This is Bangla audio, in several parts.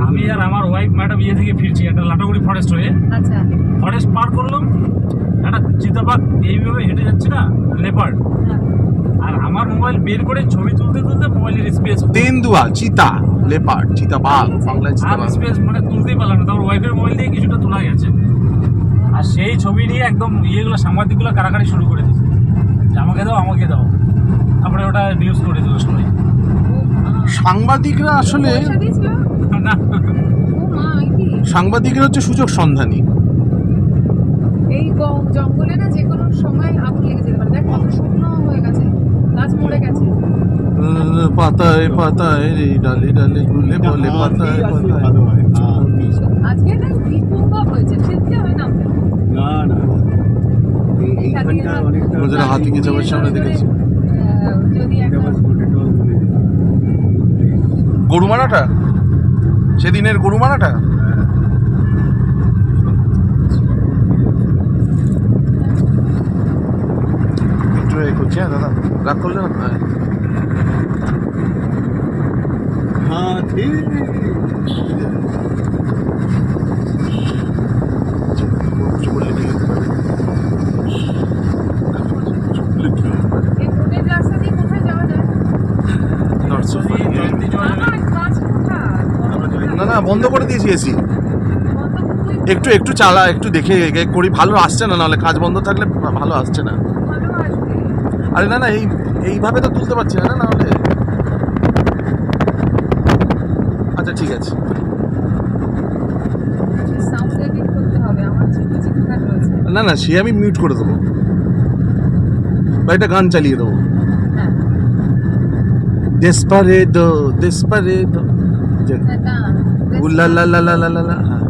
আমি আর আমার ওয়াইফ ম্যাডাম ইয়ে থেকে ফিরছি একটা লাটাগুড়ি ফরেস্ট হয়ে। আচ্ছা, ফরেস্ট পার করলাম, একটা চিতাবাঘ এইভাবে হেঁটে যাচ্ছে না, লেপার্ড। আর আমার মোবাইল বের করে ছবি তুলতে তুলতে মোবাইলের স্পেস তেন্দুয়া, চিতা, লেপার্ড, চিতাবাঘ, বাংলায় আর চিতাবাঘ। স্পেস মানে তুলতেই পারলাম না। তারপর ওয়াইফের মোবাইল দিয়ে কিছুটা তোলা গেছে, আর সেই ছবি নিয়ে একদম ইয়েগুলো সাংবাদিকগুলো কারাকারি শুরু করে দিয়েছে যে আমাকে দাও আমাকে দাও। তারপরে ওটা নিউজ করে দিল সবাই। সাংবাদিকরা আসলে পয়সা দিয়েছিল? না, ও মা, এই কি? সাংবাদিকরা হচ্ছে সুযোগ সন্ধানী। এই জঙ্গলে না যে কোনো সময় আগুন লেগে যেতে পারে। দেখ কত শুকনো হয়ে গেছে, গাছ মরে গেছে। পাতায় পাতায় রে ডালে ডালে ঝুলে বলে পাতায় পাতায়। আজকে না ভূমিকম্প হয়েছে, সেদিকে আমি নামতে পারি। ওদের হাতি কি যাবার সামনে দেখেছি। যদি একটা গরু মারাটা, সেদিনের গরু মারাটা। একটু এ করছি, হ্যাঁ দাদা, রাগ করলে না। এই রোডের রাস্তা দিয়ে কোথায় যাওয়া যায়? জয়ন্তী জয় আমার কাজ কোথায়? না না, বন্ধ করে দিয়েছি এসি। বন্ধ করতেই একটু একটু চালা, একটু দেখে করি, ভালো আসছে না, নাহলে কাজ বন্ধ থাকলে ভালো আসছে না। ভালো আসবে। আরে না না, এইভাবে তো তুলতে পারছি না, নাহলে। আচ্ছা ঠিক আছে। সাউন্ড এডিট করতে হবে, আমার চিৎকার রয়েছে। না না, সে আমি মিউট করে দেবো বা একটা গান চালিয়ে দেবো। হ্যাঁ, ডেসপারেডো ডেসপারেডো, না, উল্লা লা লা লা লা লা লা। হ্যাঁ,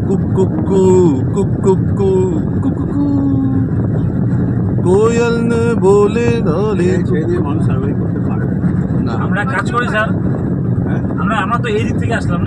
কুক কুক কু, কুক কুক কু, কুক কুক কু, কোয়েল নে বলে দলে। না, আমরা কাজ করি স্যার, আমরা তো এই দিক থেকে আসলাম না।